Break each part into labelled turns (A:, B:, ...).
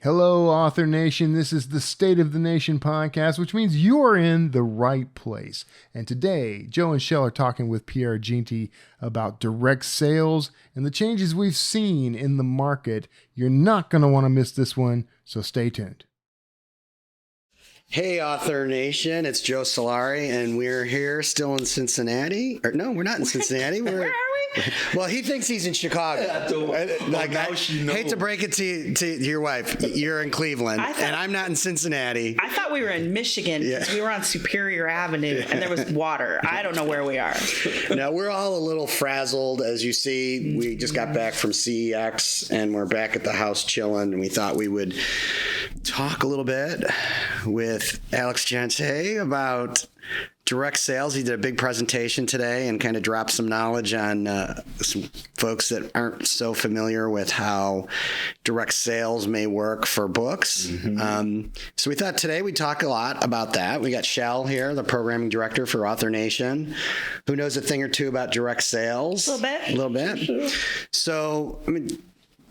A: Hello, Author Nation. This is the State of the Nation podcast, which means you're in the right place. And today, Joe and Chelle are talking with Pierre Jeanty about direct sales and the changes we've seen in the market. You're not going to want to miss this one, so stay tuned.
B: Hey, Author Nation, it's Joe Solari, and we're here still in Cincinnati. Or, no, we're not in Cincinnati.
C: Where are we?
B: Well, he thinks he's in Chicago. I hate to break it to your wife. You're in Cleveland, and I'm not in Cincinnati.
C: I thought we were in Michigan because we were on Superior Avenue, and there was water. I don't know where we are.
B: Now, we're all a little frazzled, as you see. We just got back from CEX, and we're back at the house chilling, and we thought we would talk a little bit with Alex Jeanty about direct sales. He did a big presentation today and kind of dropped some knowledge on some folks that aren't so familiar with how direct sales may work for books. So we thought today we'd talk a lot about that. We got Chelle here, the programming director for Author Nation, who knows a thing or two about direct sales.
C: A little bit.
B: Sure. So, I mean,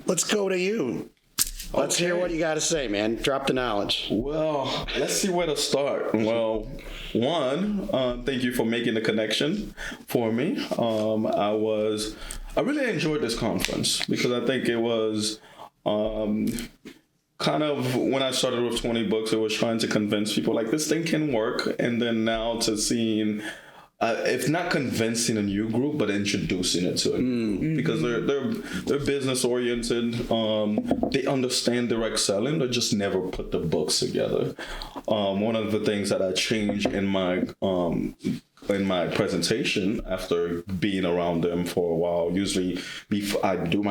B: let's go to you. Let's hear what you got to say, man. Drop the knowledge.
D: Well, let's see where to start. Well, one, thank you for making the connection for me. I really enjoyed this conference because I think it was kind of when I started with 20 books, it was trying to convince people like this thing can work. And then now to seeing if not convincing a new group, but introducing it to it, because they're business oriented. They understand direct selling. They just never put the books together. One of the things that I changed in my presentation after being around them for a while, usually before I do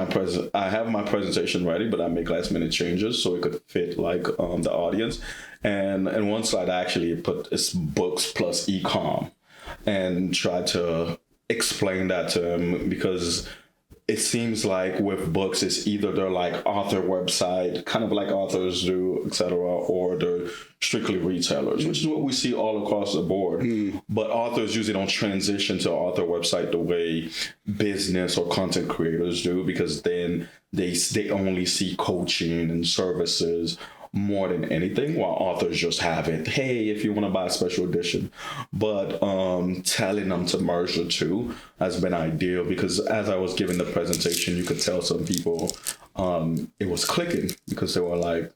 D: I have my presentation ready, but I make last minute changes so it could fit like the audience. And in one slide, I actually put it's books plus e-com. And try to explain that to him because it seems like with books, it's either they're like author website, kind of like authors do, etc., or they're strictly retailers, which is what we see all across the board. But authors usually don't transition to author website the way business or content creators do, because then they only see coaching and services more than anything, while authors just have it, hey, if you want to buy a special edition. But telling them to merge the two has been ideal, because as I was giving the presentation, you could tell some people it was clicking, because they were like,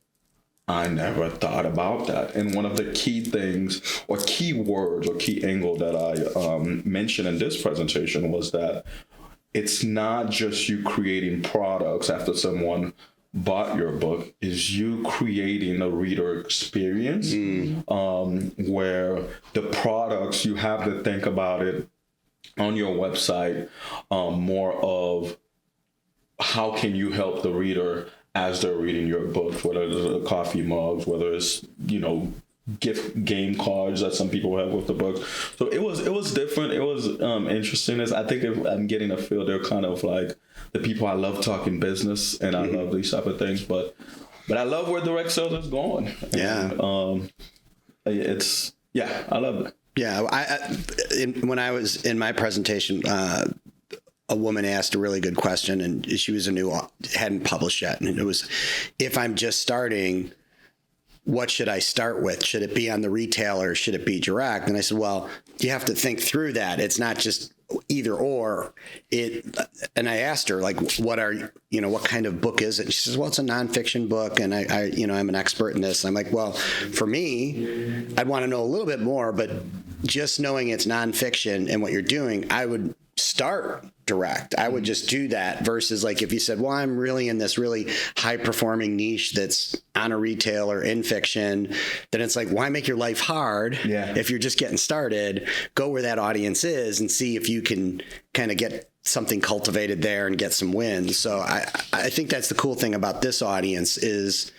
D: I never thought about that. And one of the key things or key words or key angle that I mentioned in this presentation was that it's not just you creating products after someone bought your book, is you creating a reader experience where the products, you have to think about it on your website more of how can you help the reader as they're reading your book, whether it's coffee mugs, whether it's, gift game cards that some people have with the book. So it was different. It was interesting. I think I'm getting a feel they're kind of like the people. I love talking business and I love these type of things, but I love where direct sales is going.
B: Yeah.
D: And, I love it.
B: Yeah. When I was in my presentation, a woman asked a really good question, and she was hadn't published yet. And it was, if I'm just starting, what should I start with? Should it be on the retailer? Should it be direct? And I said, well, you have to think through that. It's not just either or. And I asked her, like, what kind of book is it? And she says, well, it's a nonfiction book, and I'm an expert in this. And I'm like, well, for me, I'd want to know a little bit more, but just knowing it's nonfiction and what you're doing, I would start direct. I would just do that versus like if you said, well, I'm really in this really high performing niche that's on a retailer in fiction, then it's like, why make your life hard if you're just getting started? Go where that audience is and see if you can kind of get something cultivated there and get some wins. So I think that's the cool thing about this audience is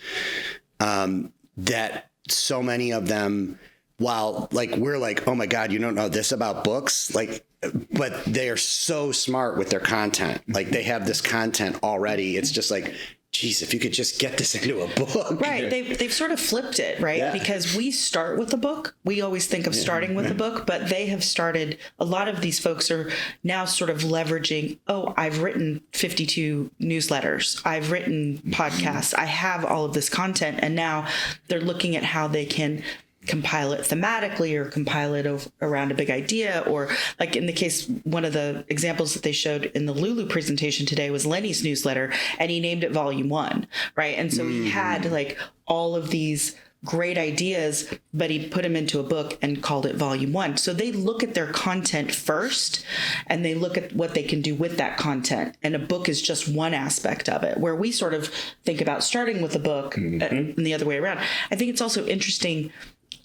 B: that so many of them, while like we're like, oh my God, you don't know this about books, like, but they are so smart with their content. Like they have this content already. It's just like, geez, if you could just get this into a book.
C: Right. They've sort of flipped it, right?
B: Yeah.
C: Because we start with a book. We always think of starting with a book, but they have started, a lot of these folks are now sort of leveraging, I've written 52 newsletters. I've written podcasts. I have all of this content. And now they're looking at how they can compile it thematically or compile it around a big idea, or like in the case, one of the examples that they showed in the Lulu presentation today was Lenny's newsletter, and he named it Volume 1, right? And so he had like all of these great ideas, but he put them into a book and called it Volume 1. So they look at their content first, and they look at what they can do with that content. And a book is just one aspect of it, where we sort of think about starting with a book and the other way around. I think it's also interesting.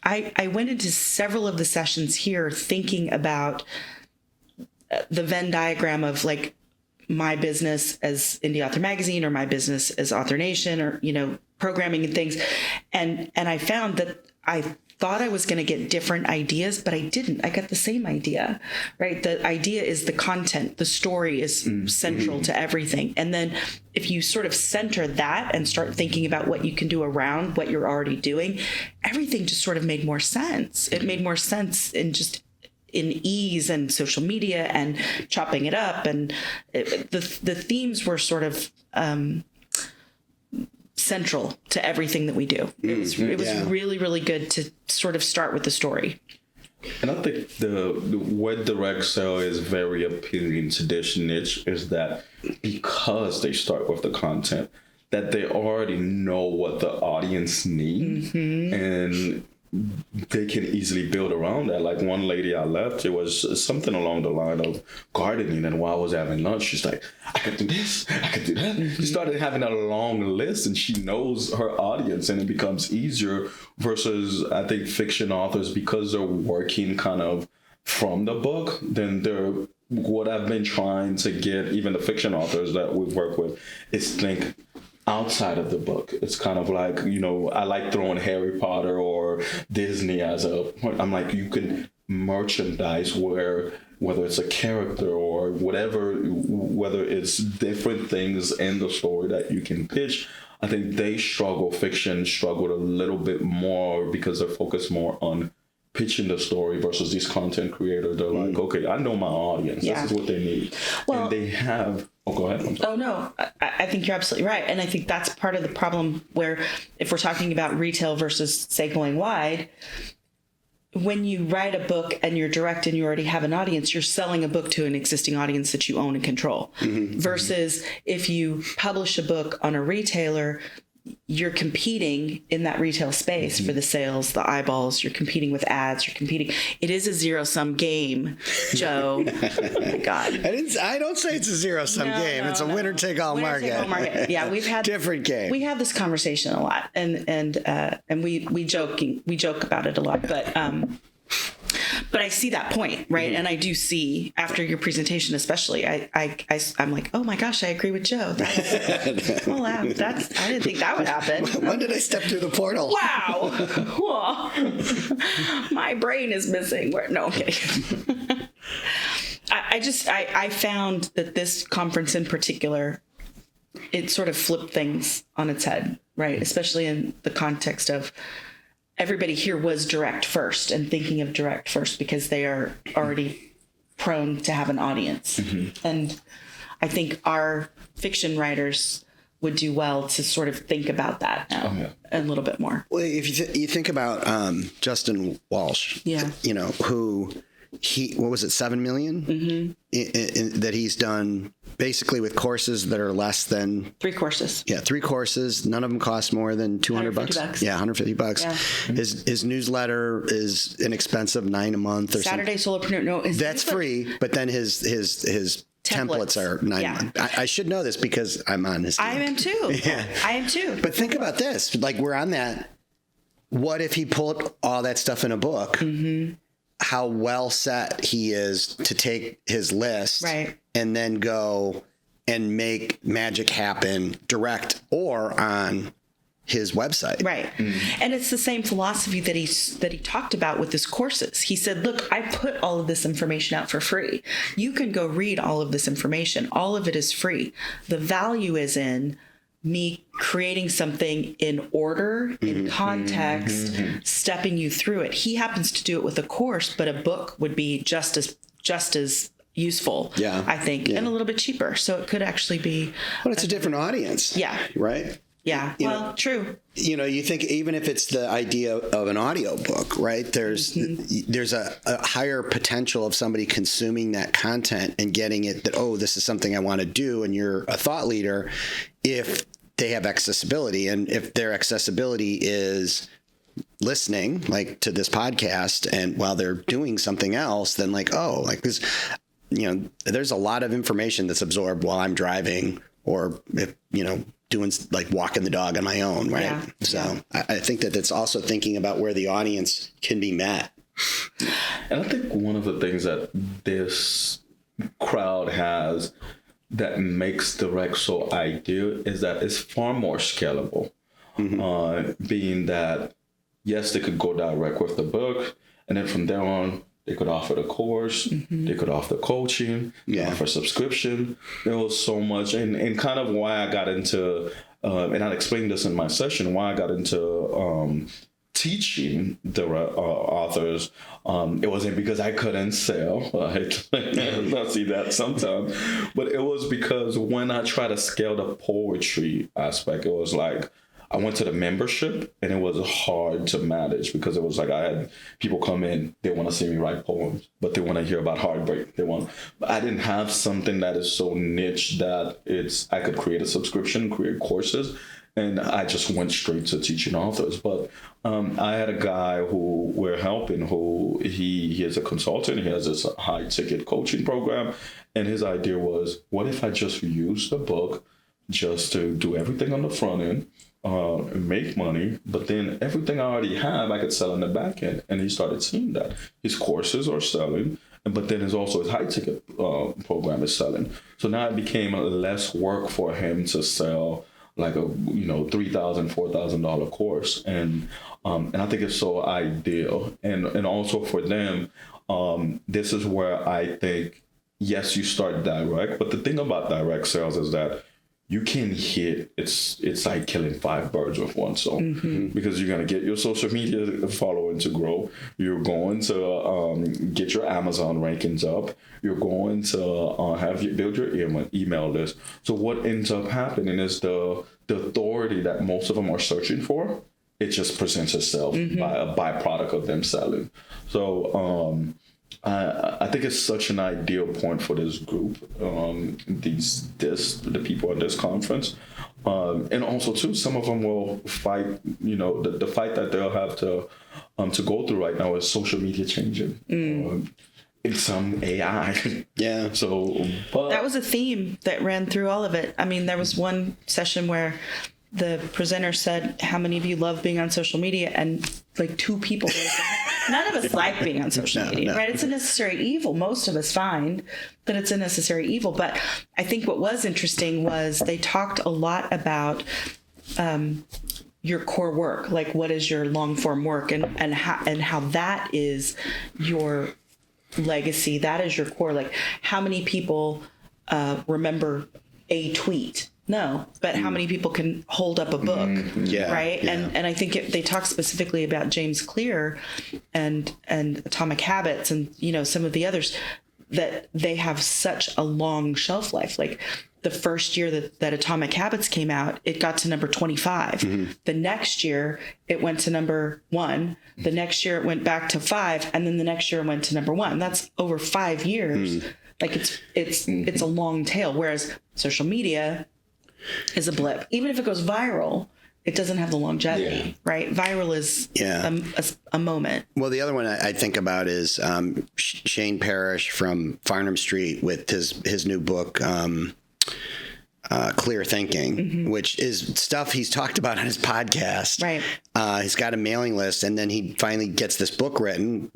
C: I went into several of the sessions here thinking about the Venn diagram of like my business as Indie Author Magazine, or my business as Author Nation, or, programming and things. And I found that I thought I was going to get different ideas, but I didn't. I got the same idea, right? The idea is the content. The story is central to everything. And then if you sort of center that and start thinking about what you can do around what you're already doing, everything just sort of made more sense. It made more sense in ease and social media and chopping it up. And the themes were sort of central to everything that we do. It was really, really good to sort of start with the story.
D: And I think the what direct sell is very appealing to this niche is that because they start with the content, that they already know what the audience needs, and they can easily build around that. Like one lady I left, it was something along the line of gardening, and while I was having lunch, she's like, I could do this, I could do that. She started having a long list, and she knows her audience, and it becomes easier versus, I think, fiction authors, because they're working kind of from the book, then what I've been trying to get even the fiction authors that we've worked with is think outside of the book. It's kind of like, I like throwing Harry Potter or Disney I'm like, you can merchandise whether it's a character or whatever, whether it's different things in the story that you can pitch. I think fiction struggled a little bit more because they're focused more on pitching the story versus these content creators. They're like, okay, I know my audience. Yeah. This is what they need. Well, and they have... Oh, go ahead.
C: Oh, no, I think you're absolutely right. And I think that's part of the problem where if we're talking about retail versus, say, going wide, when you write a book and you're direct and you already have an audience, you're selling a book to an existing audience that you own and control. Versus if you publish a book on a retailer, you're competing in that retail space for the sales, the eyeballs. You're competing with ads. You're competing. It is a zero-sum game, Joe. Oh my God.
B: I don't say it's a zero-sum game. It's a winner-take-all market.
C: Yeah, we've had
B: different game.
C: We have this conversation a lot, and we joke about it a lot, but I see that point, right? And I do see after your presentation, especially, I'm like, oh my gosh, I agree with Joe. I didn't think that would happen.
B: When did I step through the portal?
C: Wow. My brain is missing. No, okay. I found that this conference in particular, it sort of flipped things on its head, right? Especially in the context of everybody here was direct first and thinking of direct first because they are already prone to have an audience. And I think our fiction writers would do well to sort of think about that now a little bit more.
B: Well, if you think about Justin Walsh, who what was it, 7 million that he's done basically with courses that are less than
C: 3 courses.
B: Yeah, 3 courses. None of them cost more than $200. Yeah, $150. Yeah. His newsletter is inexpensive, $9 a month or
C: Saturday Solopreneur. No,
B: that's free. But then his templates are $9 a month. I should know this because I'm on his team.
C: I am too.
B: Yeah,
C: I am too.
B: But think about this. Like, we're on that. What if he pulled all that stuff in a book? How well set he is to take his list and then go and make magic happen direct or on his website.
C: Right. And it's the same philosophy that he talked about with his courses. He said, look, I put all of this information out for free. You can go read all of this information. All of it is free. The value is in me creating something in order, in context, stepping you through it. He happens to do it with a course, but a book would be just as useful, I think, and a little bit cheaper. So it could actually be.
B: But it's a different audience.
C: Yeah.
B: Right?
C: Yeah. Well, true.
B: You think even if it's the idea of an audio book, right? There's a higher potential of somebody consuming that content and getting it that, oh, this is something I want to do. And you're a thought leader if they have accessibility. And if their accessibility is listening, like to this podcast, and while they're doing something else, then like, oh, like this, there's a lot of information that's absorbed while I'm driving or if, doing like walking the dog on my own. Right. Yeah. So I think that it's also thinking about where the audience can be met.
D: And I think one of the things that this crowd has that makes direct so ideal is that it's far more scalable. Being that, yes, they could go direct with the book, and then from there on, they could offer the course, they could offer coaching, offer subscription. There was so much, and kind of why I got into, and I explained this in my session, why I got into teaching the authors. It wasn't because I couldn't sell. Right? I see that sometimes, but it was because when I try to scale the poetry aspect, it was like, I went to the membership and it was hard to manage because it was like I had people come in, they want to see me write poems, but they want to hear about heartbreak. I didn't have something that is so niche that I could create a subscription, create courses, and I just went straight to teaching authors. But I had a guy who we're helping, who he is a consultant. He has this high ticket coaching program, and his idea was, what if I just use the book just to do everything on the front end? Make money, but then everything I already have, I could sell in the back end. And he started seeing that his courses are selling, but then his high ticket program is selling. So now it became less work for him to sell like a $3,000, $4,000 course, and I think it's so ideal. And also for them, this is where I think, yes, you start direct, but the thing about direct sales is that you can hit, it's like killing 5 birds with one stone, because you're going to get your social media following to grow. You're going to get your Amazon rankings up. You're going to build your email list. So what ends up happening is the authority that most of them are searching for, it just presents itself by a byproduct of them selling. So I think it's such an ideal point for this group, the people at this conference, and also too, some of them will fight. The fight that they'll have to go through right now is social media changing. In some AI.
B: Yeah.
D: So
C: that was a theme that ran through all of it. I mean, there was one session where the presenter said, how many of you love being on social media? And like 2 people, none of us like being on social media, right? It's a necessary evil. Most of us find that it's a necessary evil. But I think what was interesting was they talked a lot about your core work, like what is your long form work and how that is your legacy. That is your core. Like how many people remember a tweet? No, but how many people can hold up a book, right? Yeah. And I think they talk specifically about James Clear and Atomic Habits and some of the others, that they have such a long shelf life. Like the first year that Atomic Habits came out, it got to number 25. The next year it went to number 1. The next year it went back to 5, and then the next year it went to number 1. That's over 5 years. Like it's a long tail. Whereas social media is a blip. Even if it goes viral, it doesn't have the longevity, right? Viral is a moment.
B: Well, the other one I think about is Shane Parrish from Farnham Street with his new book, Clear Thinking, which is stuff he's talked about on his podcast.
C: Right.
B: He's got a mailing list, and then he finally gets this book written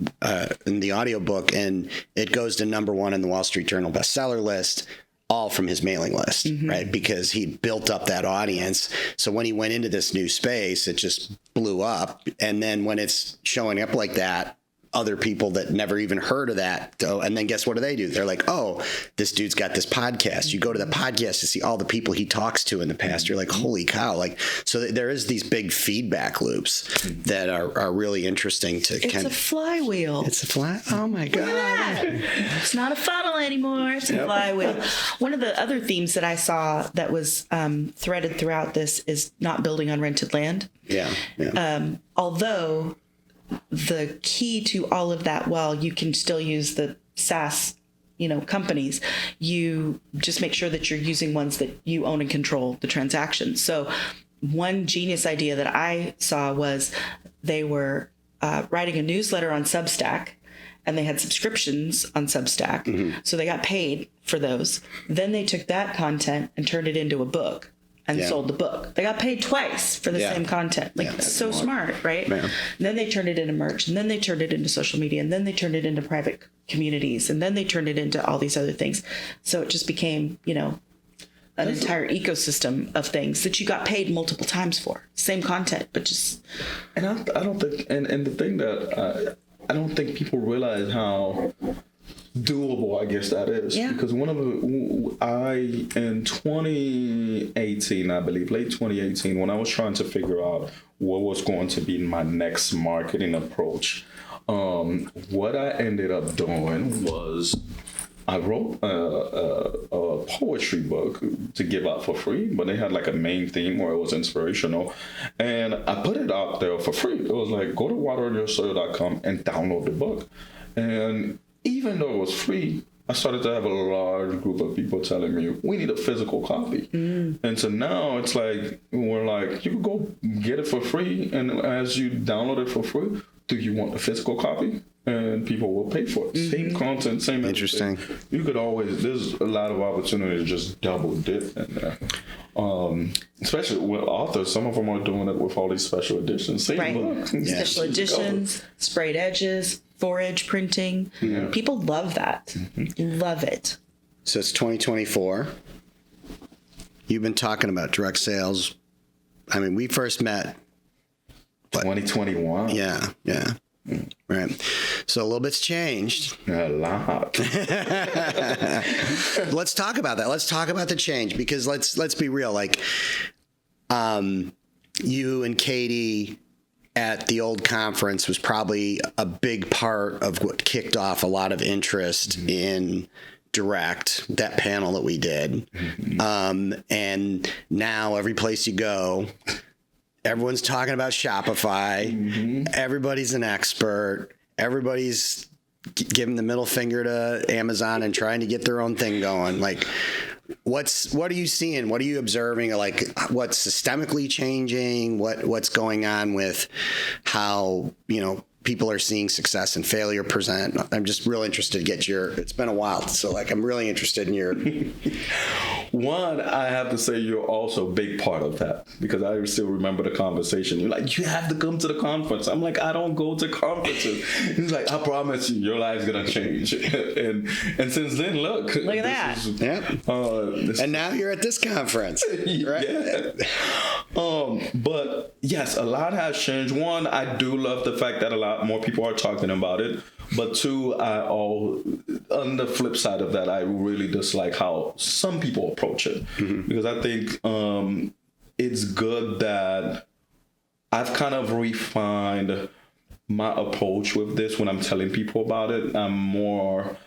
B: in the audiobook, and it goes to number 1 in the Wall Street Journal bestseller list, all from his mailing list, right? Because he built up that audience. So when he went into this new space, it just blew up. And then when it's showing up like that, other people that never even heard of that. And then guess what do? They're like, oh, this dude's got this podcast. You go to the podcast to see all the people he talks to in the past. You're like, holy cow. Like, so there is these big feedback loops that are really interesting to
C: It's a flywheel.
B: It's a oh my God.
C: It's not a funnel anymore. It's a flywheel. One of the other themes that I saw that was threaded throughout this is not building on rented land. Although the key to all of that, while you can still use the SaaS, companies, you just make sure that you're using ones that you own and control the transactions. So one genius idea that I saw was they were writing a newsletter on Substack, and they had subscriptions on Substack. So they got paid for those. Then they took that content and turned it into a book and sold the book. They got paid twice for the same content. So smart, right? And then they turned it into merch, and then they turned it into social media, and then they turned it into private communities, and then they turned it into all these other things. So it just became, an entire ecosystem of things that you got paid multiple times for. Same content, but just...
D: And I don't think... And the thing that I don't think people realize how doable, I guess, that is. Because in 2018, I believe, late 2018, when I was trying to figure out what was going to be my next marketing approach, what I ended up doing was I wrote a poetry book to give out for free, but they had like a main theme where it was inspirational, and I put it out there for free. It was like, go to wateronyoursoil.com and download the book. And even though it was free, I started to have a large group of people telling me, we need a physical copy. And so now it's like, we're like, you can go get it for free, and as you download it for free, do you want a physical copy? And people will pay for it. Same content, same
B: interesting.
D: Everything. You could always, there's a lot of opportunity to just double dip in there. Especially with authors, some of them are doing it with all these special editions. Same book.
C: Special editions, sprayed edges, 4-edge printing. People love that. Love it.
B: So it's 2024. You've been talking about direct sales. I mean, we first met
D: 2021.
B: Yeah. Right. So a little bit's changed.
D: A lot.
B: Let's talk about that. Let's talk about the change, because let's be real. Like, you and Katie at the old conference was probably a big part of what kicked off a lot of interest in direct, that panel that we did. And now every place you go, everyone's talking about Shopify. Everybody's an expert. Everybody's giving the middle finger to Amazon and trying to get their own thing going. Like, what are you seeing? What are you observing? Like, what's systemically changing? What's going on with how, people are seeing success and failure present? I'm just real interested to get it's been a while. So like, I'm really interested in your...
D: One, I have to say you're also a big part of that, because I still remember the conversation. You're like, you have to come to the conference. I'm like, I don't go to conferences. He's like, I promise you, your life's going to change. and since then, look
C: at that.
B: And now you're at this conference, right?
D: But yes, a lot has changed. One, I do love the fact that a lot more people are talking about it. But two, on the flip side of that, I really dislike how some people approach it. Because I think it's good that I've kind of refined my approach with this when I'm telling people about it. I'm more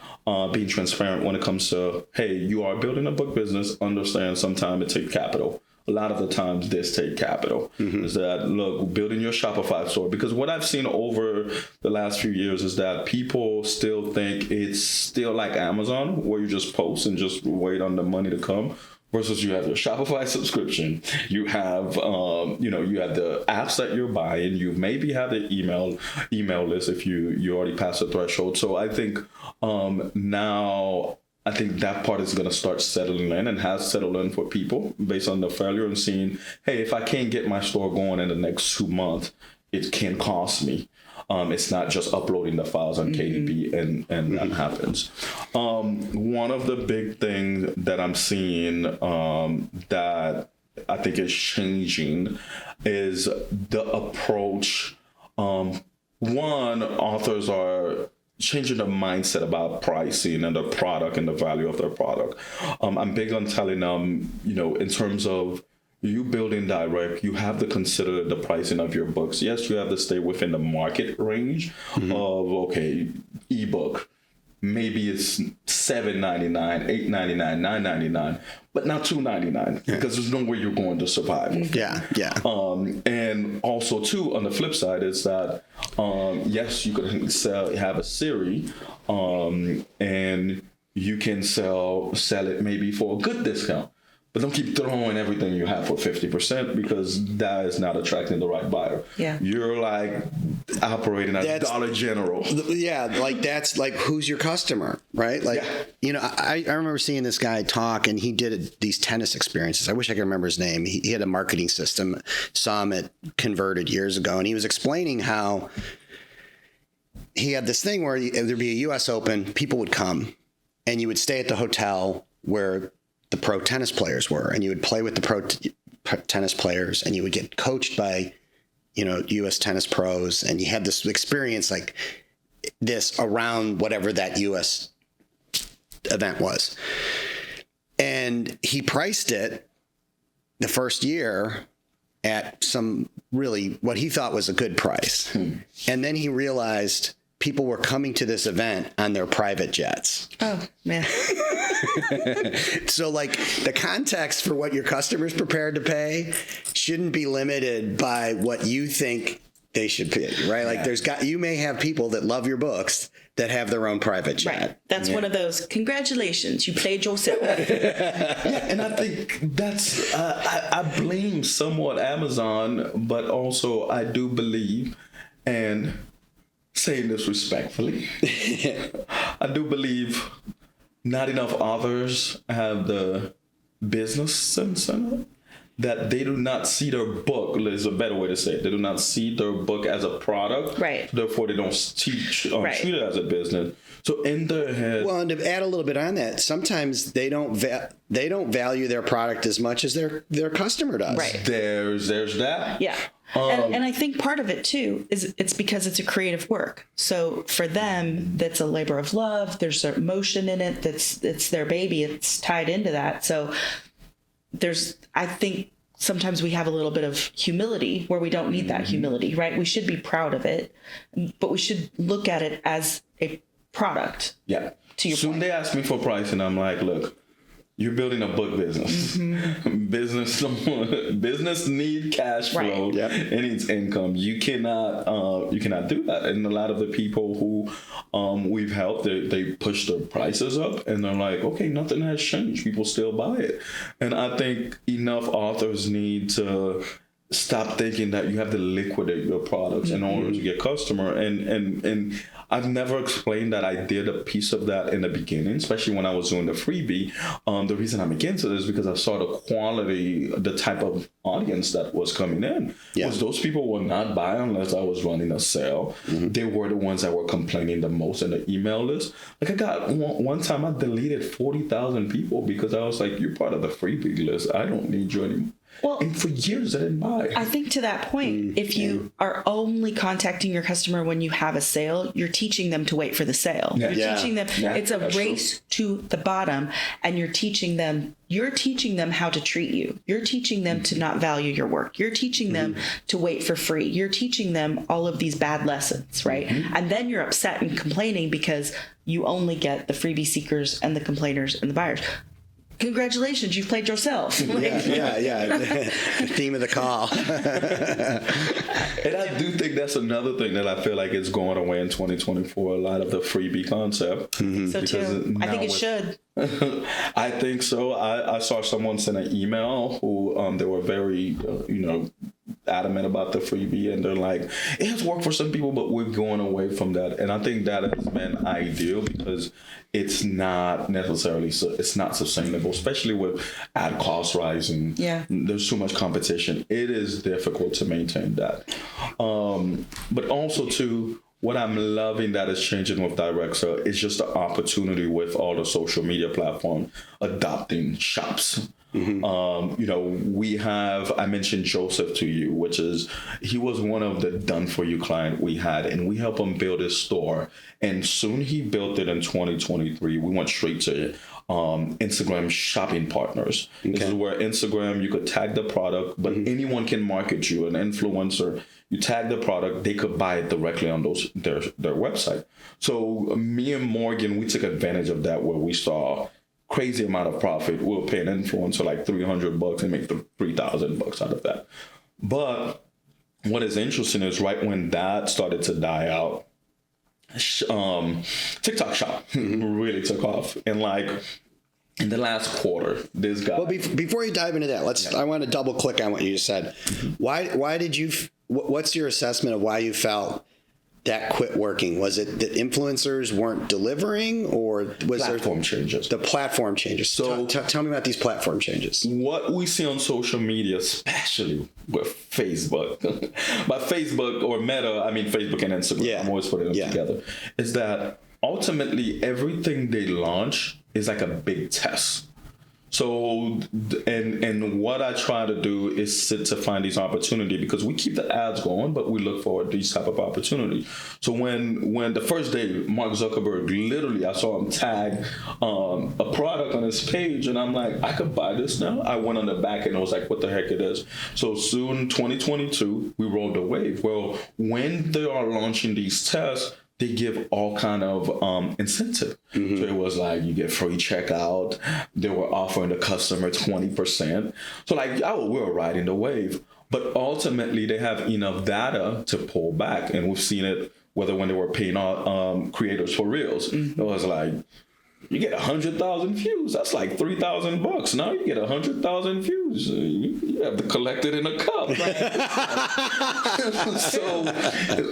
D: being transparent when it comes to, hey, you are building a book business. Understand sometimes it takes capital. A lot of the times this take capital. Is that, look, building your Shopify store. Because what I've seen over the last few years is that people still think it's still like Amazon, where you just post and just wait on the money to come. Versus you have your Shopify subscription, you have you have the apps that you're buying, you maybe have the email list if you already passed the threshold. So I think now I think that part is going to start settling in, and has settled in for people based on the failure and seeing, hey, if I can't get my store going in the next 2 months, it can cost me. It's not just uploading the files on KDP and that happens. One of the big things that I'm seeing that I think is changing is the approach one, authors are changing their mindset about pricing and the product and the value of their product. I'm big on telling them, in terms of you building direct, you have to consider the pricing of your books. Yes, you have to stay within the market range of, ebook. Maybe it's $7.99, $8.99, $9.99, but not $2.99 because there's no way you're going to survive.
B: Yeah.
D: And also too, on the flip side is that yes, you could have a series, and you can sell it maybe for a good discount. But don't keep throwing everything you have for 50% because that is not attracting the right buyer.
C: Yeah.
D: You're like operating as Dollar General.
B: Yeah, like that's like, who's your customer, right? Like, I remember seeing this guy talk, and he did these tennis experiences. I wish I could remember his name. He had a marketing system, saw him at Converted years ago, and he was explaining how he had this thing where there'd be a U.S. Open, people would come, and you would stay at the hotel where the pro tennis players were, and you would play with the pro tennis players, and you would get coached by, U.S. tennis pros, and you had this experience like this around whatever that U.S. event was. And he priced it the first year at some really what he thought was a good price. And then he realized people were coming to this event on their private jets.
C: Oh, man.
B: So like the context for what your customer's prepared to pay shouldn't be limited by what you think they should pay, right? Like you may have people that love your books that have their own private jet.
C: Right. That's one of those, congratulations, you played yourself.
D: And I think that's, I blame somewhat Amazon, but also I do believe, and saying this respectfully, I do believe not enough authors have the business sense in it, that they do not see their book, is a better way to say it. They do not see their book as a product.
C: Right.
D: Therefore, they don't treat it as a business. So in their head.
B: Well, and to add a little bit on that, sometimes they don't value their product as much as their customer does.
C: Right.
D: There's that.
C: Yeah. And I think part of it too is it's because it's a creative work. So for them, that's a labor of love. There's emotion in it. It's their baby. It's tied into that. So I think sometimes we have a little bit of humility where we don't need that humility, right? We should be proud of it, but we should look at it as a product.
D: Yeah.
C: To your
D: Soon
C: point.
D: they ask me for price, and I'm like, look, you're building a book business. Business need cash flow.
B: Right. Yep.
D: It needs income. You cannot do that. And a lot of the people who we've helped, they push their prices up, and they're like, okay, nothing has changed. People still buy it. And I think enough authors need to stop thinking that you have to liquidate your products in order to get customer. And I've never explained that I did a piece of that in the beginning, especially when I was doing the freebie. The reason I'm against it is because I saw the quality, the type of audience that was coming in.
B: Yeah.
D: Was those people would not buy unless I was running a sale. They were the ones that were complaining the most in the email list. Like I got one time I deleted 40,000 people because I was like, you're part of the freebie list. I don't need you anymore.
C: Well,
D: and for years I didn't buy.
C: I think to that point, if you are only contacting your customer when you have a sale, you're teaching them to wait for the sale.
D: Yeah.
C: You're teaching them, it's a
D: that's
C: race to the bottom, and you're teaching them how to treat you. You're teaching them to not value your work. You're teaching them to wait for free. You're teaching them all of these bad lessons, right? And then you're upset and complaining because you only get the freebie seekers and the complainers and the buyers. Congratulations, you've played yourself.
B: Yeah. The theme of the call.
D: And I do think that's another thing that I feel like is going away in 2024, a lot of the freebie concept.
C: So too. I think it should.
D: I think so. I saw someone send an email who they were very, adamant about the freebie, and they're like, it has worked for some people, but we're going away from that. And I think that has been ideal because it's not necessarily it's not sustainable, especially with ad costs rising.
C: Yeah,
D: there's too much competition. It is difficult to maintain that. But also too, what I'm loving that is changing with direct sale is just the opportunity with all the social media platforms adopting shops. I mentioned Joseph to you, which is, he was one of the done for you client we had, and we helped him build his store. And soon he built it in 2023. We went straight to Instagram shopping partners. Okay. This is where Instagram, you could tag the product, but anyone can market you, an influencer. You tag the product, they could buy it directly on their website. So me and Morgan, we took advantage of that, where we saw crazy amount of profit. We'll pay an influencer like $300 and make $3,000 out of that. But what is interesting is right when that started to die out, TikTok Shop really took off. And like in the last quarter, this guy. Well,
B: before you dive into that, I want to double click on what you just said. Why did you? What's your assessment of why you felt that quit working? Was it that influencers weren't delivering, or was
D: platform changes?
B: The platform changes. So tell me about these platform changes.
D: What we see on social media, especially with Facebook, by Facebook or Meta, I mean Facebook and Instagram. Yeah. I'm always putting them together. Is that ultimately everything they launch is like a big test. So, and what I try to do is sit to find these opportunities, because we keep the ads going, but we look for these type of opportunities. So when the first day, Mark Zuckerberg, literally, I saw him tag a product on his page, and I'm like, I could buy this now. I went on the back and I was like, what the heck it is? So soon, 2022, we rolled the wave. Well, when they are launching these tests, they give all kind of incentive. So it was like, you get free checkout. They were offering the customer 20%. So like, we were riding the wave. But ultimately, they have enough data to pull back. And we've seen it, whether when they were paying creators for Reels. It was like, you get 100,000 views. That's like $3,000. Now you get 100,000 views. You have to collect it in a cup. So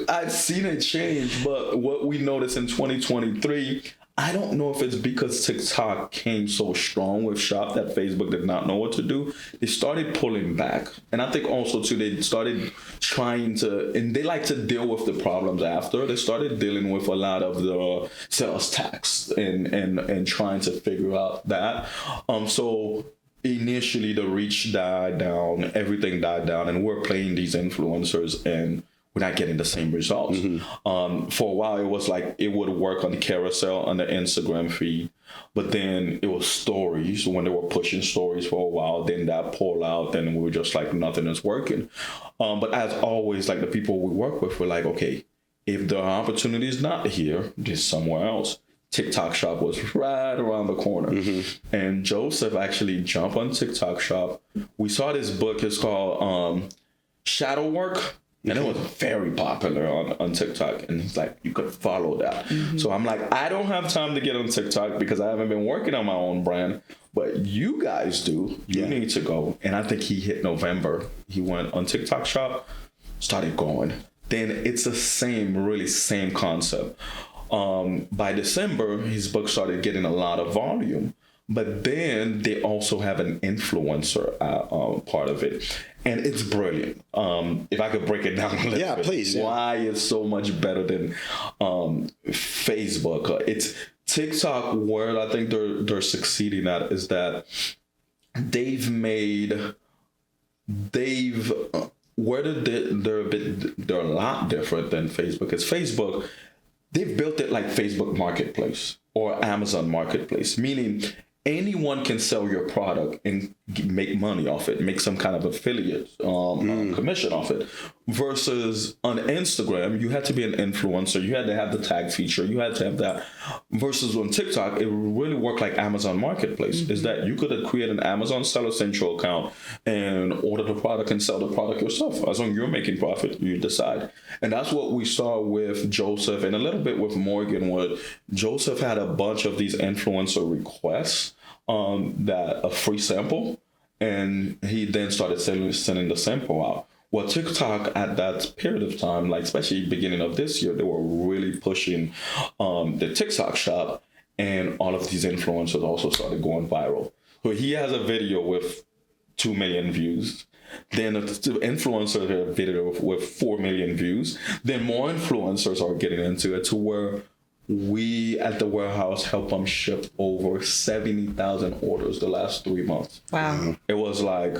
D: I've seen it change. But what we noticed in 2023, I don't know if it's because TikTok came so strong with Shop that Facebook did not know what to do. They started pulling back. And I think also, too, they started trying to, and they like to deal with the problems after. They started dealing with a lot of the sales tax and trying to figure out that. So initially, the reach died down, everything died down, and we're playing these influencers, and we're not getting the same results. For a while, it was like it would work on the carousel on the Instagram feed, but then it was stories. When they were pushing stories for a while, then that pulled out, and we were just like, nothing is working. But as always, like the people we work with, we're like, okay, if the opportunity is not here, there's somewhere else. TikTok Shop was right around the corner. And Joseph actually jumped on TikTok Shop. We saw this book, it's called Shadow Work. And it was very popular on TikTok. And he's like, you could follow that. So I'm like, I don't have time to get on TikTok because I haven't been working on my own brand. But you guys do. You need to go. And I think he hit November. He went on TikTok Shop, started going. Then it's the same concept. By December, his book started getting a lot of volume. But then they also have an influencer part of it. And it's brilliant. If I could break it down a little bit. Please. Why it's so much better than Facebook. It's TikTok, where I think they're succeeding at is that they're a lot different than Facebook. It's Facebook, they've built it like Facebook Marketplace or Amazon Marketplace, meaning anyone can sell your product and make money off it, make some kind of affiliate commission off it. Versus on Instagram, you had to be an influencer. You had to have the tag feature. You had to have that. Versus on TikTok, it really worked like Amazon Marketplace. Is that you could create an Amazon Seller Central account and order the product and sell the product yourself. As long as you're making profit, you decide. And that's what we saw with Joseph and a little bit with Morgan, where Joseph had a bunch of these influencer requests that a free sample, and he then started sending the sample out. Well, TikTok at that period of time, like especially beginning of this year, they were really pushing the TikTok Shop, and all of these influencers also started going viral. So he has a video with 2 million views. Then the influencer had a video with 4 million views. Then more influencers are getting into it to where we at the warehouse helped them ship over 70,000 orders the last 3 months.
C: Wow.
D: It was like,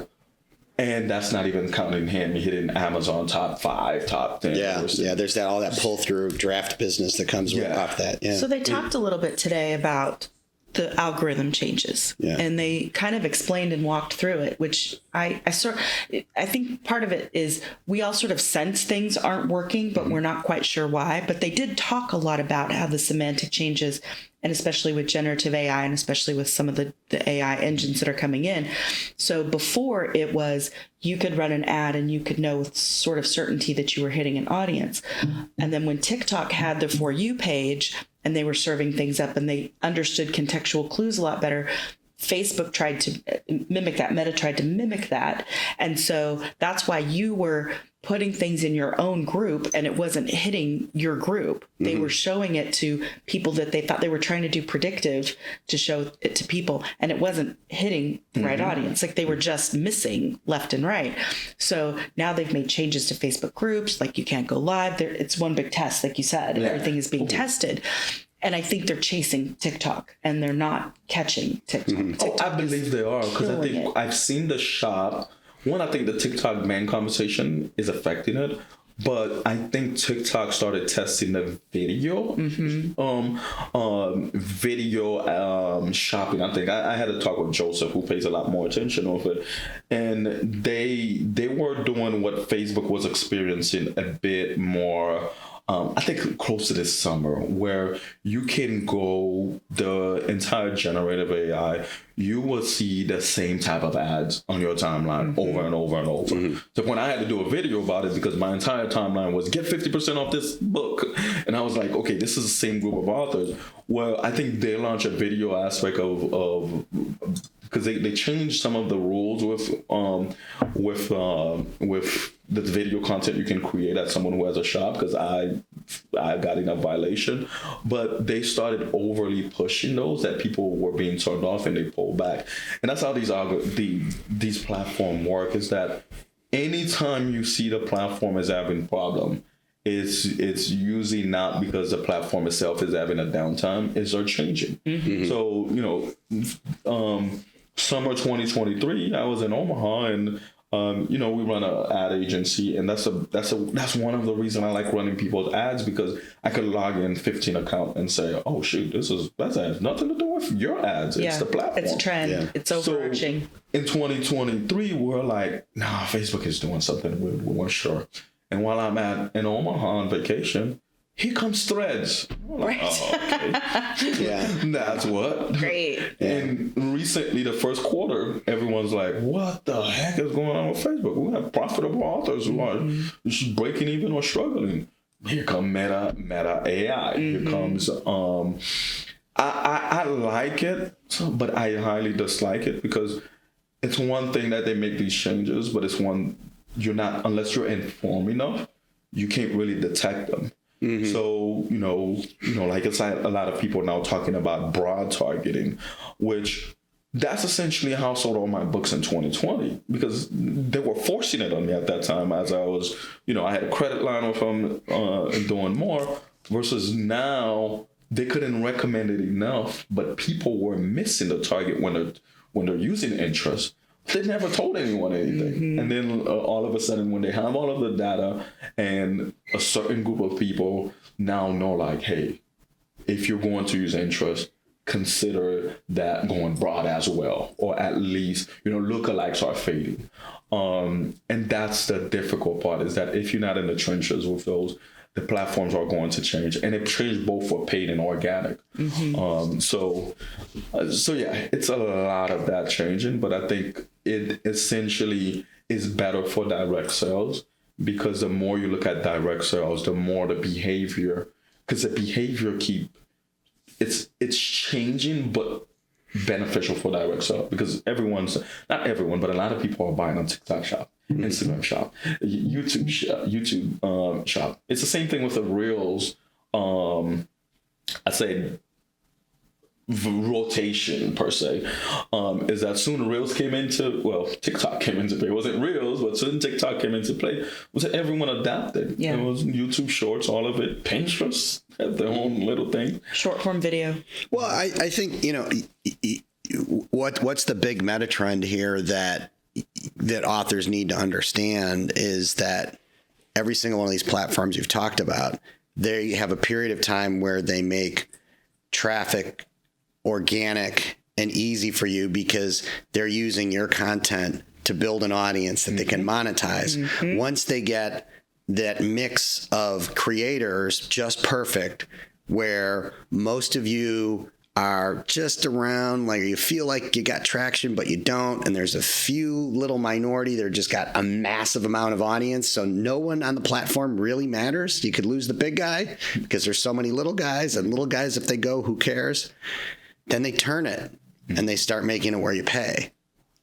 D: and that's not even counting him hitting Amazon top 5, top 10.
B: Yeah. There's all that pull through draft business that comes with off that. Yeah.
C: So they talked a little bit today about the algorithm changes, and they kind of explained and walked through it, which I think part of it is we all sort of sense things aren't working, but we're not quite sure why. But they did talk a lot about how the semantic changes, and especially with generative AI, and especially with some of the AI engines that are coming in. So before it was, you could run an ad and you could know with sort of certainty that you were hitting an audience. And then when TikTok had the For You page and they were serving things up and they understood contextual clues a lot better, Facebook tried to mimic that. Meta tried to mimic that. And so that's why you were putting things in your own group and it wasn't hitting your group. They were showing it to people that they thought they were trying to do predictive to show it to people, and it wasn't hitting the right audience. Like they were just missing left and right. So now they've made changes to Facebook groups, like you can't go live. It's one big test, like you said. Everything is being tested. And I think they're chasing TikTok and they're not catching TikTok. TikTok
D: I believe they are, because I think I've seen the shop. One, I think the TikTok ban conversation is affecting it, but I think TikTok started testing the video, shopping. I think I had a talk with Joseph, who pays a lot more attention of it, and they were doing what Facebook was experiencing a bit more. I think close to this summer, where you can go the entire generative AI, you will see the same type of ads on your timeline over and over and over. So when I had to do a video about it, because my entire timeline was get 50% off this book, and I was like, okay, this is the same group of authors. Well, I think they launched a video aspect of because they changed some of the rules with the video content you can create as someone who has a shop, because I got in a violation, but they started overly pushing those that people were being turned off and they pulled back. And that's how these platforms work, is that anytime you see the platform is having problem, it's usually not because the platform itself is having a downtime, it's they're changing. So, summer 2023, I was in Omaha, and we run an ad agency, and that's one of the reasons I like running people's ads, because I could log in 15 accounts and say, oh shoot, that has nothing to do with your ads. It's the platform.
C: It's a trend. Yeah. It's overarching.
D: So in 2023, we're like, nah, Facebook is doing something weird. We weren't sure. And while I'm in Omaha on vacation, here comes Threads. Like, okay. That's what. Great. And recently, the first quarter, everyone's like, what the heck is going on with Facebook? We have profitable authors who are breaking even or struggling. Here comes Meta AI. Here comes, I like it, but I highly dislike it, because it's one thing that they make these changes, but it's one, unless you're informed enough, you can't really detect them. So, like it's like a lot of people now talking about broad targeting, which that's essentially how I sold all my books in 2020, because they were forcing it on me at that time, as I was, I had a credit line with them and doing more, versus now they couldn't recommend it enough, but people were missing the target when they're using interest. They never told anyone anything. And then all of a sudden, when they have all of the data and a certain group of people now know, like, hey, if you're going to use interest, consider that going broad as well, or at least, lookalikes are fading. And that's the difficult part, is that if you're not in the trenches with those, the platforms are going to change, and it changed both for paid and organic. So yeah, it's a lot of that changing, but I think it essentially is better for direct sales, because the more you look at direct sales, the more the behavior, because the behavior it's changing, but beneficial for direct sales, because not everyone, but a lot of people are buying on TikTok Shop, Instagram Shop, YouTube Shop. It's the same thing with the Reels. I say rotation per se, is that soon Reels came into, well, TikTok came into play. It wasn't Reels, but soon TikTok came into play. Was that everyone adapted?
C: Yeah.
D: It was YouTube Shorts, all of it. Pinterest had their own little thing.
C: Short form video.
B: Well, I think, what's the big meta trend here that authors need to understand is that every single one of these platforms you've talked about, they have a period of time where they make traffic organic and easy for you because they're using your content to build an audience that they can monetize. Once they get that mix of creators just perfect, where most of you are just around, like you feel like you got traction, but you don't. And there's a few little minority that just got a massive amount of audience. So no one on the platform really matters. You could lose the big guy because there's so many little guys, and little guys, if they go, who cares? Then they turn it and they start making it where you pay,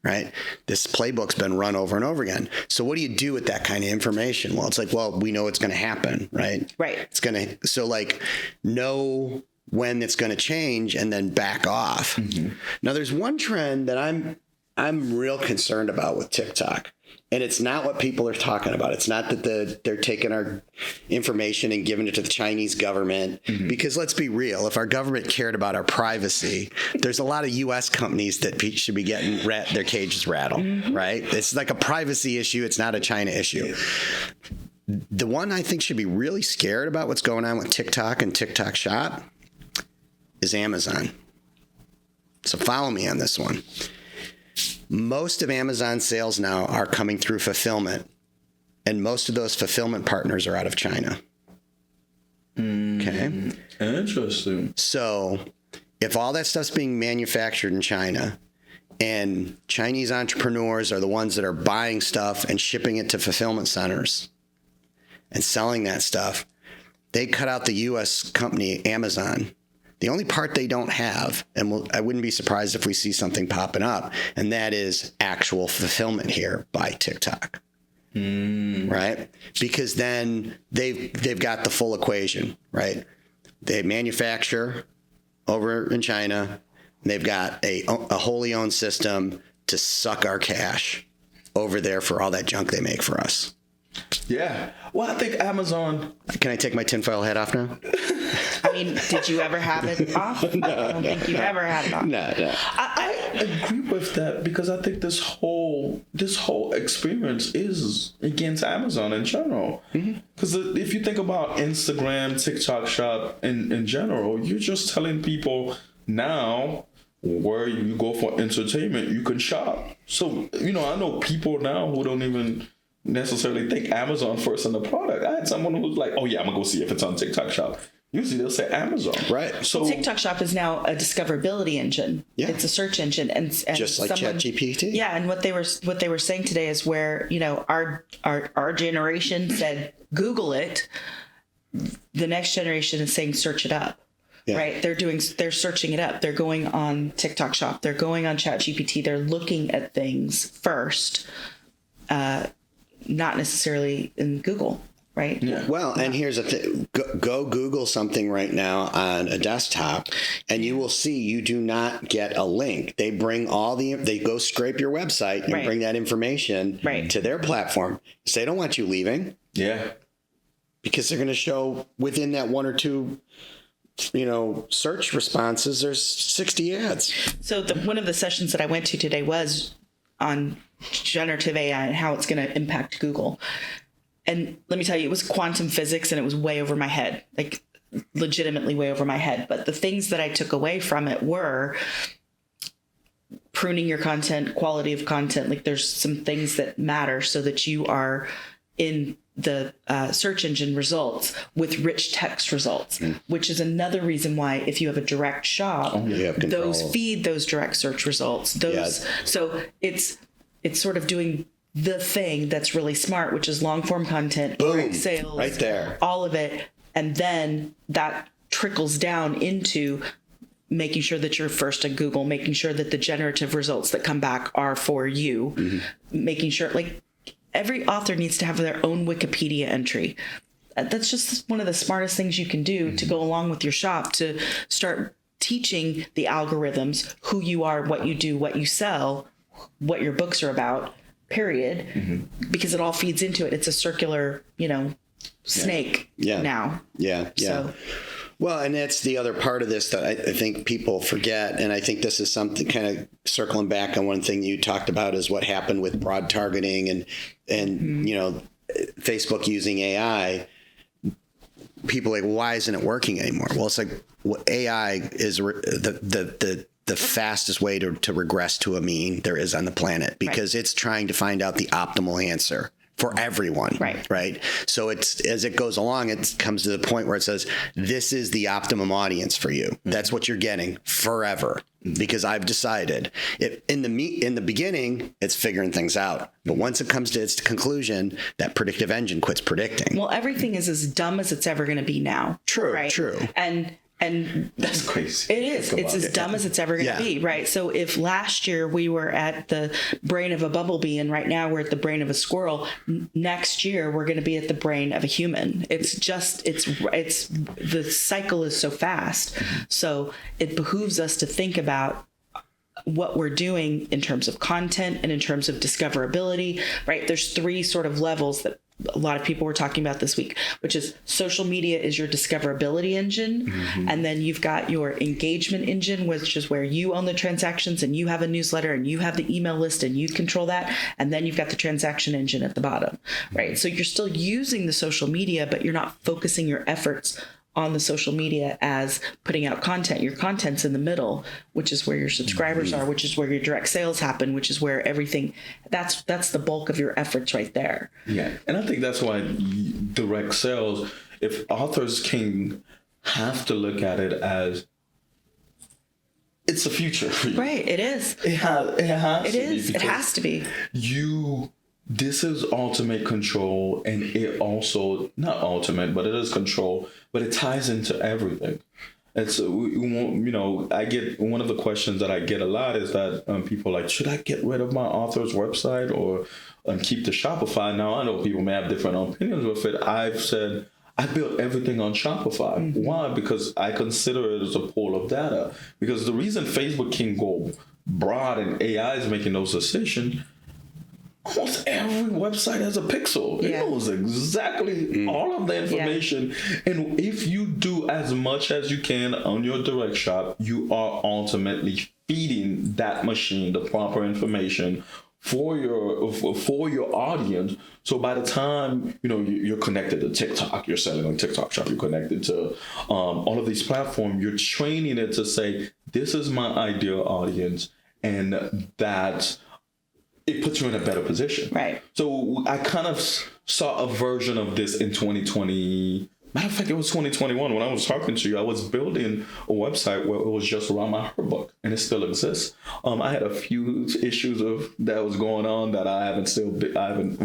B: right? This playbook's been run over and over again. So what do you do with that kind of information? Well, it's like, well, we know it's going to happen, right?
C: Right.
B: It's going to, so like know when it's going to change and then back off. Now there's one trend that I'm real concerned about with TikTok. And it's not what people are talking about. It's not that they're taking our information and giving it to the Chinese government. Because let's be real, if our government cared about our privacy, there's a lot of U.S. companies that should be getting their cages rattled, right? It's like a privacy issue. It's not a China issue. The one I think should be really scared about what's going on with TikTok and TikTok Shop is Amazon. So follow me on this one. Most of Amazon sales now are coming through fulfillment, and most of those fulfillment partners are out of China. Okay.
D: Interesting.
B: So if all that stuff's being manufactured in China and Chinese entrepreneurs are the ones that are buying stuff and shipping it to fulfillment centers and selling that stuff, they cut out the U.S. company Amazon. The only part they don't have, and I wouldn't be surprised if we see something popping up, and that is actual fulfillment here by TikTok, right? Because then they've got the full equation, right? They manufacture over in China, and they've got a wholly owned system to suck our cash over there for all that junk they make for us.
D: Yeah. Well, I think Amazon.
B: Can I take my tinfoil hat off now?
C: I mean, did you ever have it off? No, I don't think you've ever had it off.
B: No.
D: I agree with that because I think this whole experience is against Amazon in general. Because if you think about Instagram, TikTok Shop in general, you're just telling people now where you go for entertainment, you can shop. So, I know people now who don't even necessarily think Amazon first in the product. I had someone who was like, oh yeah, I'm gonna go see if it's on TikTok Shop. Usually they'll say Amazon.
B: Right.
D: So
C: TikTok Shop is now a discoverability engine.
B: Yeah.
C: It's a search engine, and
B: just like ChatGPT.
C: Yeah, and what they were saying today is where our generation said Google it. The next generation is saying search it up. Yeah. Right? They're searching it up. They're going on TikTok Shop. They're going on ChatGPT. They're looking at things first. Not necessarily in Google, right?
B: Yeah. Well, and here's the thing. Go Google something right now on a desktop, and you will see you do not get a link. They bring they go scrape your website and bring that information to their platform. So they don't want you leaving.
D: Yeah.
B: Because they're going to show within that one or two search responses, there's 60 ads.
C: So one of the sessions that I went to today was on generative AI and how it's going to impact Google. And let me tell you, it was quantum physics and it was way over my head, like legitimately way over my head. But the things that I took away from it were pruning your content, quality of content. Like there's some things that matter so that you are in the search engine results with rich text results, which is another reason why if you have a direct shop, those feed those direct search results. So it's sort of doing the thing that's really smart, which is long form content, direct sales,
B: right there,
C: all of it. And then that trickles down into making sure that you're first at Google, making sure that the generative results that come back are for you, making sure every author needs to have their own Wikipedia entry. That's just one of the smartest things you can do to go along with your shop to start teaching the algorithms who you are, what you do, what you sell, what your books are about, period, because it all feeds into it. It's a circular, snake now.
B: Yeah.
C: So.
B: Well, and that's the other part of this that I think people forget. And I think this is something kind of circling back on one thing you talked about is what happened with broad targeting and Facebook using AI. People are like, why isn't it working anymore? Well, it's like AI is the fastest way to regress to a mean there is on the planet, because it's trying to find out the optimal answer for everyone. Right. So it's, as it goes along, it comes to the point where it says, this is the optimum audience for you. That's what you're getting forever, because I've decided in the beginning, it's figuring things out. But once it comes to its conclusion, that predictive engine quits predicting.
C: Well, everything is as dumb as it's ever going to be now.
B: True.
C: Right?
B: True.
C: And
D: that's crazy.
C: It is. It's as dumb as it's ever going to be, right? So if last year we were at the brain of a bumblebee and right now we're at the brain of a squirrel, next year we're going to be at the brain of a human. It's the cycle is so fast. So it behooves us to think about what we're doing in terms of content and in terms of discoverability, right? There's 3 sort of levels that a lot of people were talking about this week, which is social media is your discoverability engine. And then you've got your engagement engine, which is where you own the transactions and you have a newsletter and you have the email list and you control that. And then you've got the transaction engine at the bottom, right? So you're still using the social media, but you're not focusing your efforts on the social media as putting out content. Your content's in the middle, which is where your subscribers are, which is where your direct sales happen, which is where everything, that's the bulk of your efforts right there.
D: Yeah. And I think that's why direct sales, if authors can have to look at it as it's the future for you.
C: Right. It is.
D: It has
C: It has to be.
D: This is ultimate control, and it also, not ultimate, but it is control, but it ties into everything. It's, I get, one of the questions that I get a lot is that people are like, should I get rid of my author's website or keep the Shopify? Now, I know people may have different opinions with it. I've said, I built everything on Shopify. Why? Because I consider it as a pool of data. Because the reason Facebook can go broad and AI is making those decisions, almost every website has a pixel. It knows exactly all of the information. And if you do as much as you can on your direct shop, you are ultimately feeding that machine the proper information for your audience. So by the time you're connected to TikTok, you're selling on TikTok Shop, you're connected to all of these platforms, you're training it to say, this is my ideal audience, and that it puts you in a better position.
C: Right.
D: So I kind of saw a version of this in 2020. Matter of fact, it was 2021 when I was talking to you. I was building a website where it was just around my her book, and it still exists. I had a few issues that was going on that I haven't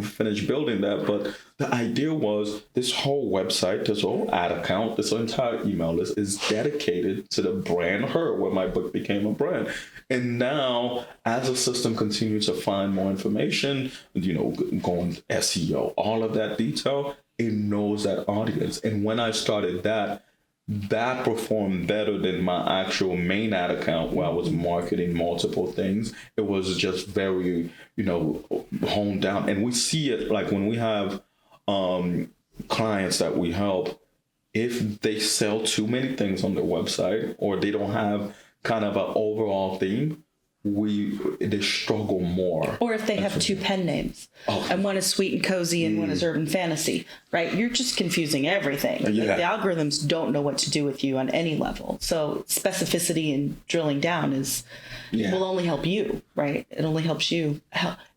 D: finished building that. But the idea was this whole website, this whole ad account, this entire email list is dedicated to the brand her, where my book became a brand. And now, as the system continues to find more information, going SEO, all of that detail, it knows that audience. And when I started that performed better than my actual main ad account where I was marketing multiple things. It was just very, honed down. And we see it like when we have clients that we help, if they sell too many things on their website or they don't have kind of an overall theme, they struggle more.
C: Or if they have 2 pen names, and one is sweet and cozy and one is urban fantasy, right? You're just confusing everything.
D: Yeah.
C: Like, the algorithms don't know what to do with you on any level. So specificity and drilling down will only help you, right? It only helps you.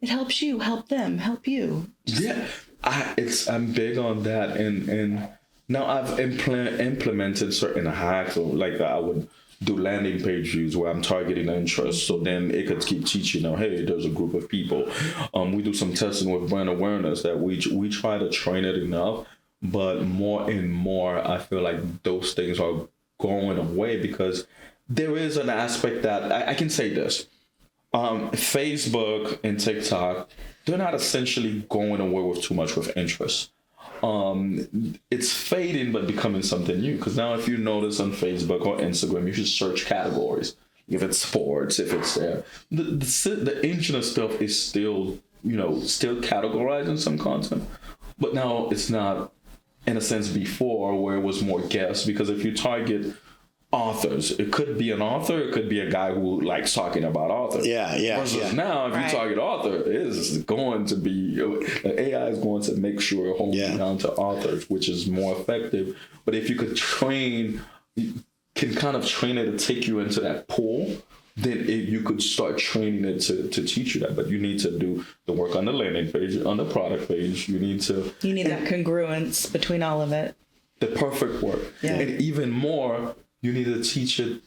C: It helps you help them, help you.
D: Yeah, I'm big on that, and now I've implemented certain hacks, or like I would do landing page views where I'm targeting interest. So then it could keep teaching, hey, there's a group of people. We do some testing with brand awareness that we try to train it enough, but more and more, I feel like those things are going away because there is an aspect that I can say this. Facebook and TikTok, they're not essentially going away with too much with interest. it's fading but becoming something new. Because now if you notice on Facebook or Instagram, you should search categories. If it's sports, if it's there, the ancient stuff is still, still categorized in some content, but now it's not, in a sense, before where it was more guessed. Because if you target authors, it could be an author, it could be a guy who likes talking about authors. Versus now, if you target author, it is going to be, the AI is going to make sure it holds you down to authors, which is more effective. But if you could can kind of train it to take you into that pool, then you could start training it to teach you that. But you need to do the work on the landing page, on the product page. You need that
C: congruence between all of it.
D: The perfect work. Yeah. And even more, you need to teach it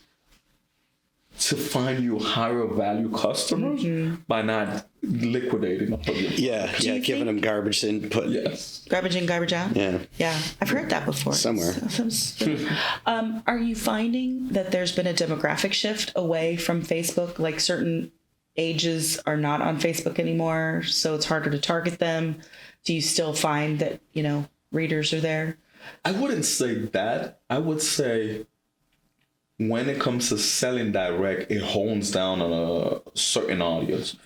D: to find you higher value customers by not liquidating.
B: Giving them garbage input.
D: Yes.
C: Garbage in, garbage out? Yeah. I've heard that before.
B: Somewhere.
C: Are you finding that there's been a demographic shift away from Facebook? Like certain ages are not on Facebook anymore, so it's harder to target them. Do you still find that, readers are there?
D: I wouldn't say that. I would say when it comes to selling direct, it hones down on a certain audience.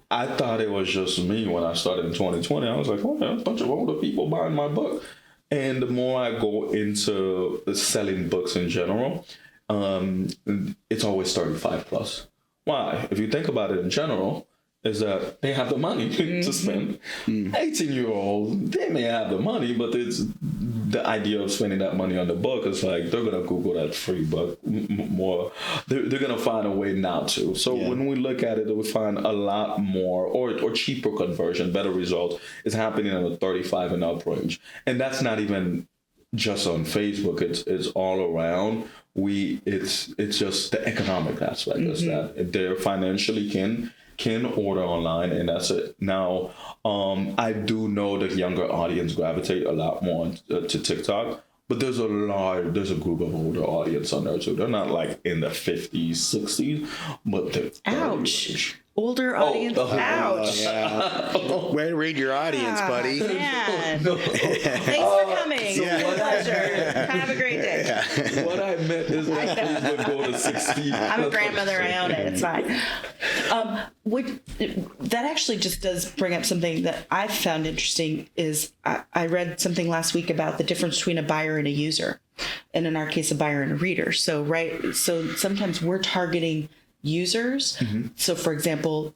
D: I thought it was just me when I started in 2020. I was like, oh, there's a bunch of older people buying my book. And the more I go into selling books in general, it's always 35 plus. Why? If you think about it in general, is that they have the money to spend. 18-year-olds, they may have the money, but it's the idea of spending that money on the book is like, they're going to Google that free book more. They're going to find a way not to. So when we look at it, we find a lot more or cheaper conversion, better results is happening in the 35 and up range. And that's not even just on Facebook. It's all around. It's just the economic aspect is that they're financially can order online, and that's it. Now, I do know the younger audience gravitate a lot more to TikTok, but there's a group of older audience on there too. They're not like in the 50s, 60s, but they're
C: ouch. Older audience. Ouch.
B: Way to read your audience, buddy.
C: Man. Thanks for coming. Pleasure. Have a great day.
D: What I meant is that Facebook go to 60.
C: I'm a grandmother. I own it. It's fine. That actually just does bring up something that I found interesting is I read something last week about the difference between a buyer and a user. And in our case, a buyer and a reader. So sometimes we're targeting users. So for example,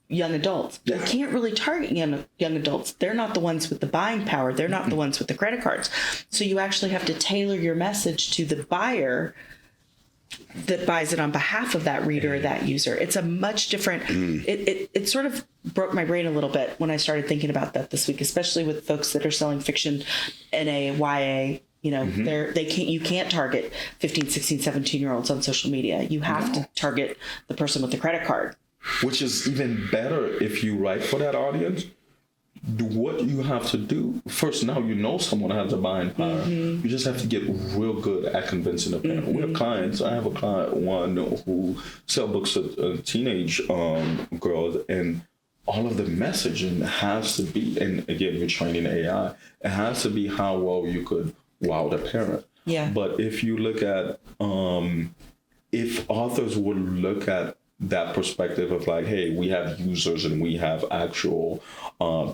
C: young adults. You can't really target young adults. They're not the ones with the buying power. They're not the ones with the credit cards. So you actually have to tailor your message to the buyer that buys it on behalf of that reader or that user. It's a much different, it sort of broke my brain a little bit when I started thinking about that this week, especially with folks that are selling fiction, NA, YA. You can't target 15, 16, 17-year-olds on social media. You have to target the person with the credit card.
D: Which is even better if you write for that audience. What you have to do, first, now someone has a buying power. You just have to get real good at convincing the parent. We have clients. I have a client, one who sell books to teenage girls, and all of the messaging has to be, and again, you're training AI, it has to be how well you could wow the parent. But if you look at, if authors would look at that perspective of like, hey, we have users and we have actual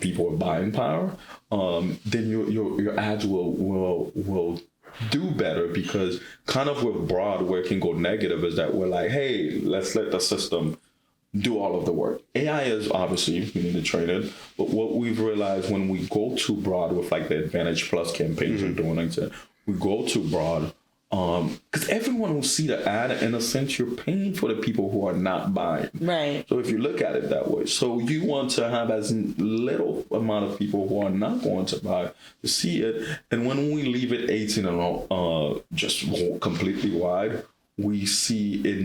D: people with buying power, then your ads will do better, because kind of with broad where it can go negative is that we're like, hey, let's let the system do all of the work. AI is obviously, you need to train it, but what we've realized when we go too broad with like the Advantage Plus campaigns we're doing, like that, we go too broad, because everyone will see the ad. In a sense, you're paying for the people who are not buying. Right. So if you look at it that way, so you want to have as little amount of people who are not going to buy to see it. And when we leave it 18 and just completely wide, we see it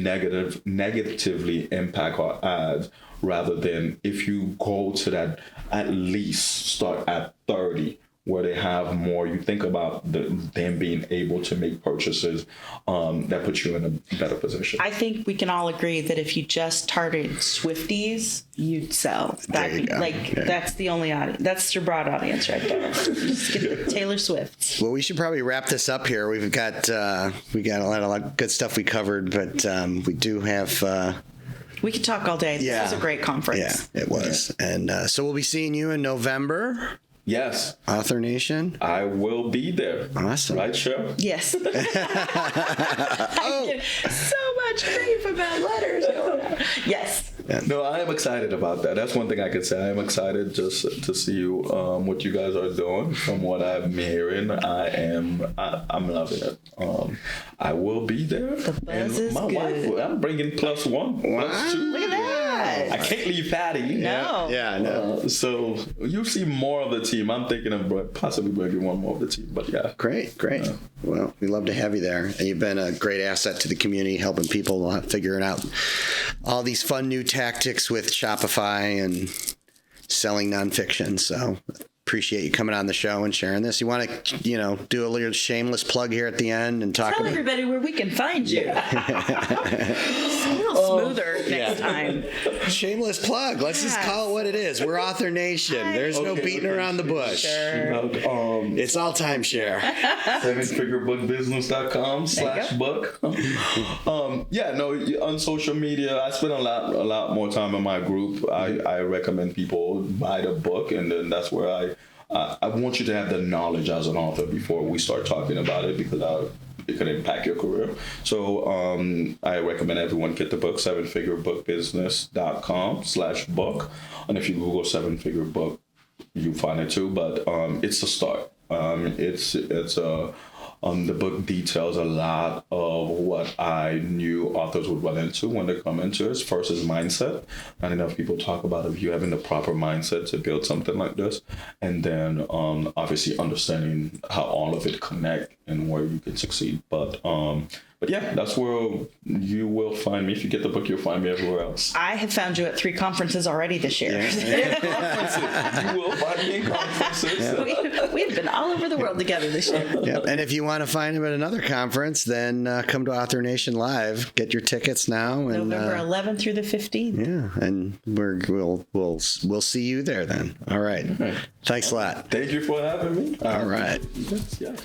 D: negatively impact our ads, rather than if you go to that, at least start at 30 where they have more, you think about them being able to make purchases that put you in a better position.
C: I think we can all agree that if you just targeted Swifties, you'd sell.
B: There you go.
C: That's the only audience. That's your broad audience right there. Just get the Taylor Swifts.
B: Well, we should probably wrap this up here. We've got a lot of good stuff we covered, but we do have.
C: We could talk all day. This was a great conference.
B: Yeah, it was. And so we'll be seeing you in November.
D: Yes.
B: Author Nation.
D: I will be there.
B: Awesome.
D: Right, Chelle?
C: Yes. I get so much grief about letters going out. Yes.
D: No, I am excited about that. That's one thing I could say. I am excited just to see what you guys are doing. From what I'm hearing, I'm loving it. I will be there.
C: The buzz is
D: my
C: good.
D: wife, I'm bringing +1, +2.
C: Look at that.
D: I can't leave Patty.
C: No.
B: Yeah, no.
D: So you see more of the team. I'm thinking of possibly bringing one more of the team, but yeah.
B: Great. Well, we love to have you there. And you've been a great asset to the community, helping people figuring out all these fun new tactics with Shopify and selling nonfiction. So appreciate you coming on the show and sharing this. You want to, do a little shameless plug here at the end and talk
C: Tell
B: about
C: everybody where we can find you. It's a little smoother next time.
B: shameless plug. Let's just call it what it is. We're Author Nation. There's no beating around the bush.
C: Sure.
B: It's all timeshare.
D: 7figurebuckbusiness.com/book. On social media, I spend a lot more time in my group. I recommend people buy the book, and then that's where I want you to have the knowledge as an author before we start talking about it, because it could impact your career. So I recommend everyone get the book, 7figurebuckbusiness.com/book. And if you Google 7-figure-book, you find it too. But it's a start. The book details a lot of what I knew authors would run into when they come into it. First is mindset. Not enough people talk about if you having the proper mindset to build something like this. And then obviously understanding how all of it connect and where you can succeed. But yeah, that's where you will find me. If you get the book, you'll find me everywhere else.
C: I have found you at 3 conferences already this year.
D: You will find me in conferences.
C: We've been all over the world together this year.
B: Yep. And if you want to find him at another conference, then come to Author Nation Live. Get your tickets now. And,
C: November 11th through the 15th.
B: Yeah, and we'll see you there then. All right. Thanks a lot.
D: Thank you for having me.
B: All right.
D: Yeah.